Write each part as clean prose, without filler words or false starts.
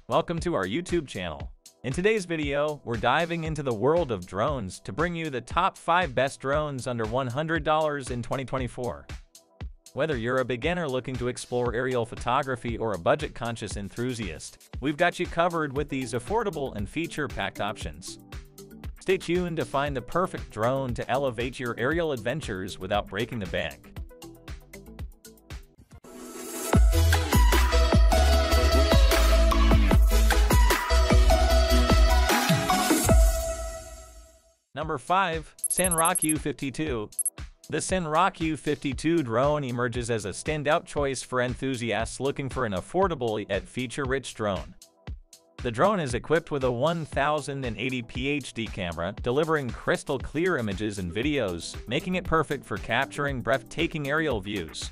Welcome to our YouTube channel. In today's video, we're diving into the world of drones to bring you the top 5 best drones under $100 in 2024. Whether you're a beginner looking to explore aerial photography or a budget-conscious enthusiast, we've got you covered with these affordable and feature-packed options. Stay tuned to find the perfect drone to elevate your aerial adventures without breaking the bank. Number 5. Sanrock U52. The Sanrock U52 drone emerges as a standout choice for enthusiasts looking for an affordable yet feature-rich drone. The drone is equipped with a 1080p HD camera, delivering crystal-clear images and videos, making it perfect for capturing breathtaking aerial views.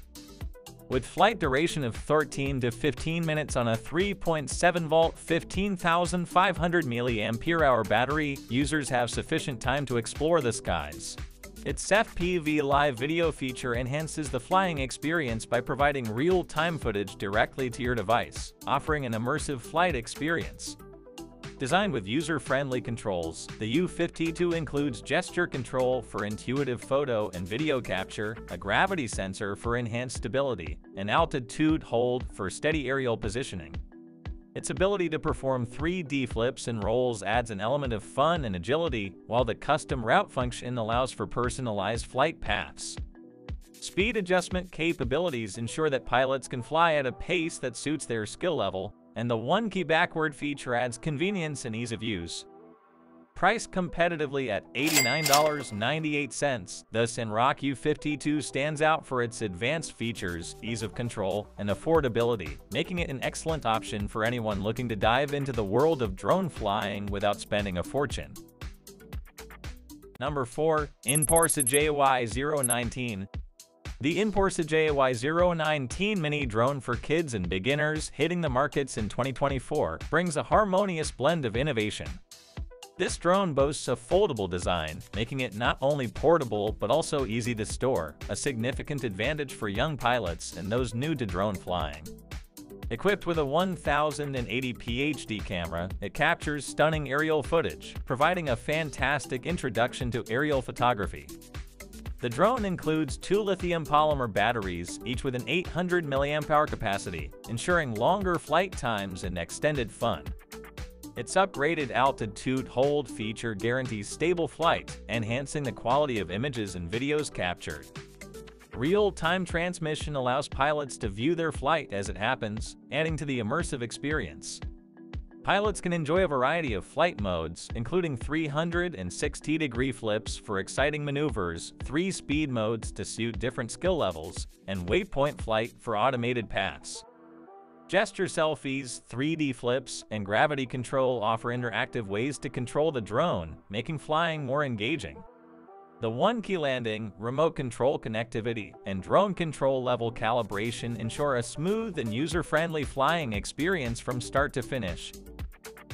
With flight duration of 13 to 15 minutes on a 3.7-volt 15,500 mAh battery, users have sufficient time to explore the skies. Its FPV live video feature enhances the flying experience by providing real-time footage directly to your device, offering an immersive flight experience. Designed with user-friendly controls, the U52 includes gesture control for intuitive photo and video capture, a gravity sensor for enhanced stability, and altitude hold for steady aerial positioning. Its ability to perform 3D flips and rolls adds an element of fun and agility, while the custom route function allows for personalized flight paths. Speed adjustment capabilities ensure that pilots can fly at a pace that suits their skill level, and the one-key backward feature adds convenience and ease of use. Priced competitively at $89.98, the Sanrock U52 stands out for its advanced features, ease of control, and affordability, making it an excellent option for anyone looking to dive into the world of drone flying without spending a fortune. Number 4. Inporsa JY019. The Inporsa JY019 mini drone for kids and beginners hitting the markets in 2024 brings a harmonious blend of innovation. This drone boasts a foldable design, making it not only portable but also easy to store, a significant advantage for young pilots and those new to drone flying. Equipped with a 1080p HD camera, it captures stunning aerial footage, providing a fantastic introduction to aerial photography. The drone includes 2 lithium polymer batteries, each with an 800 mAh capacity, ensuring longer flight times and extended fun. Its upgraded altitude hold feature guarantees stable flight, enhancing the quality of images and videos captured. Real-time transmission allows pilots to view their flight as it happens, adding to the immersive experience. Pilots can enjoy a variety of flight modes, including 360-degree flips for exciting maneuvers, 3 speed modes to suit different skill levels, and waypoint flight for automated paths. Gesture selfies, 3D flips, and gravity control offer interactive ways to control the drone, making flying more engaging. The one-key landing, remote control connectivity, and drone control level calibration ensure a smooth and user-friendly flying experience from start to finish.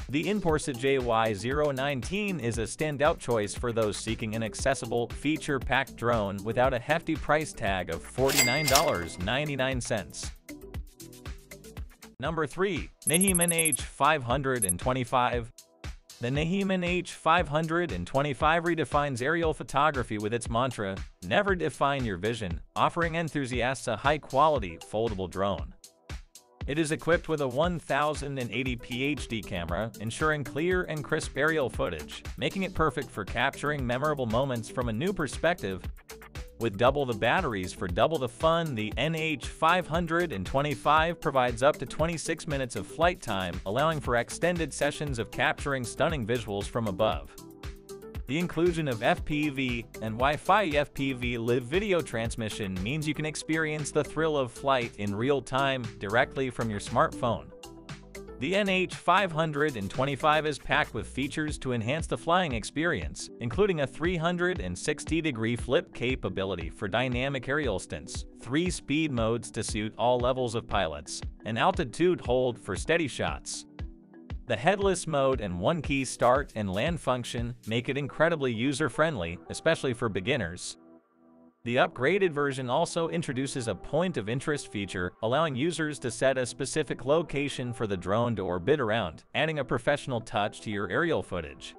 The Inporsa JY019 is a standout choice for those seeking an accessible, feature-packed drone without a hefty price tag of $49.99. Number 3. Neheme NH525. The Neheme NH525 redefines aerial photography with its mantra, "Never define your vision," offering enthusiasts a high-quality, foldable drone. It is equipped with a 1080p HD camera, ensuring clear and crisp aerial footage, making it perfect for capturing memorable moments from a new perspective. With double the batteries for double the fun, the NH525 provides up to 26 minutes of flight time, allowing for extended sessions of capturing stunning visuals from above. The inclusion of FPV and Wi-Fi FPV live video transmission means you can experience the thrill of flight in real time directly from your smartphone. The NH525 is packed with features to enhance the flying experience, including a 360-degree flip capability for dynamic aerial stunts, 3 speed modes to suit all levels of pilots, and altitude hold for steady shots. The headless mode and one-key start and land function make it incredibly user-friendly, especially for beginners. The upgraded version also introduces a point of interest feature, allowing users to set a specific location for the drone to orbit around, adding a professional touch to your aerial footage.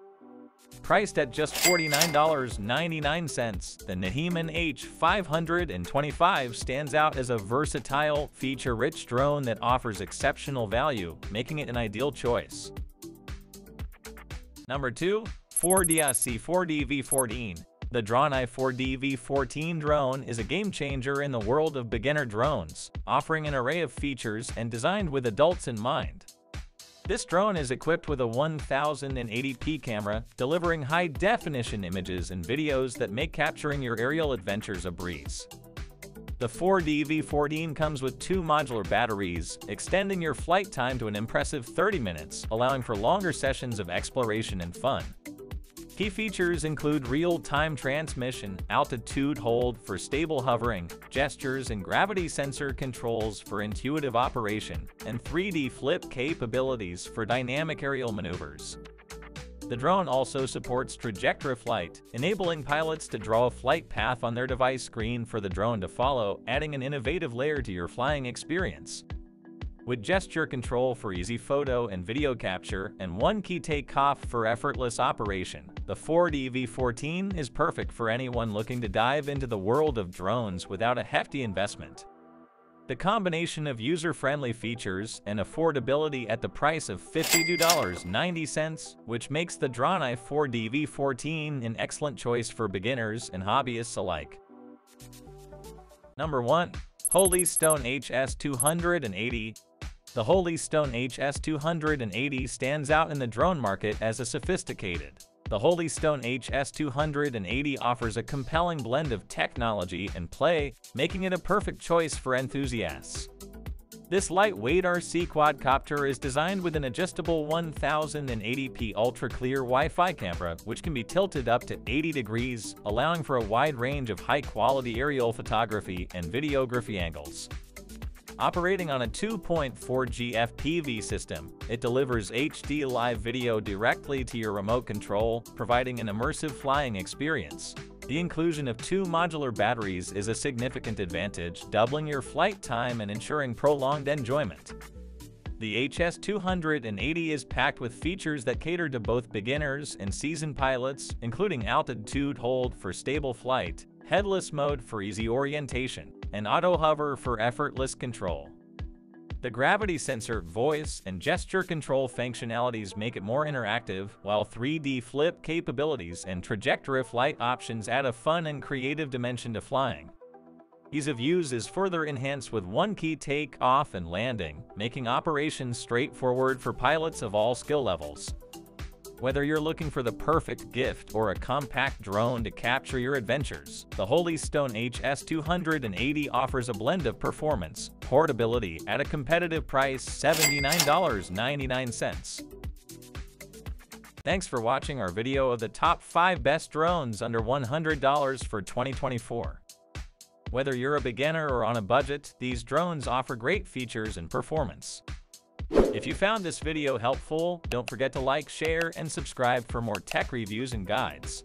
Priced at just $49.99, the Neheme NH525 stands out as a versatile, feature-rich drone that offers exceptional value, making it an ideal choice. Number 2. 4DSC4DV14. The Droneye 4DV14 drone is a game-changer in the world of beginner drones, offering an array of features and designed with adults in mind. This drone is equipped with a 1080p camera, delivering high-definition images and videos that make capturing your aerial adventures a breeze. The 4DV14 comes with 2 modular batteries, extending your flight time to an impressive 30 minutes, allowing for longer sessions of exploration and fun. Key features include real-time transmission, altitude hold for stable hovering, gestures and gravity sensor controls for intuitive operation, and 3D flip capabilities for dynamic aerial maneuvers. The drone also supports trajectory flight, enabling pilots to draw a flight path on their device screen for the drone to follow, adding an innovative layer to your flying experience. With gesture control for easy photo and video capture and one key takeoff for effortless operation, the 4DV14 is perfect for anyone looking to dive into the world of drones without a hefty investment. The combination of user-friendly features and affordability at the price of $52.90, which makes the Droneye 4DV14 an excellent choice for beginners and hobbyists alike. Number 1. Holystone HS280. The Holystone HS280 stands out in the drone market as a sophisticated. The Holystone HS280 offers a compelling blend of technology and play, making it a perfect choice for enthusiasts. This lightweight RC quadcopter is designed with an adjustable 1080p ultra-clear Wi-Fi camera, which can be tilted up to 80 degrees, allowing for a wide range of high-quality aerial photography and videography angles. Operating on a 2.4G FPV system, it delivers HD live video directly to your remote control, providing an immersive flying experience. The inclusion of 2 modular batteries is a significant advantage, doubling your flight time and ensuring prolonged enjoyment. The HS280 is packed with features that cater to both beginners and seasoned pilots, including altitude hold for stable flight, headless mode for easy orientation, and auto hover for effortless control. The gravity sensor, voice, and gesture control functionalities make it more interactive, while 3D flip capabilities and trajectory flight options add a fun and creative dimension to flying. Ease of use is further enhanced with one key take-off and landing, making operations straightforward for pilots of all skill levels. Whether you're looking for the perfect gift or a compact drone to capture your adventures, the Holystone HS280 offers a blend of performance, portability at a competitive price, $79.99. Thanks for watching our video of the top 5 best drones under $100 for 2024. Whether you're a beginner or on a budget, these drones offer great features and performance. If you found this video helpful, don't forget to like, share, and subscribe for more tech reviews and guides.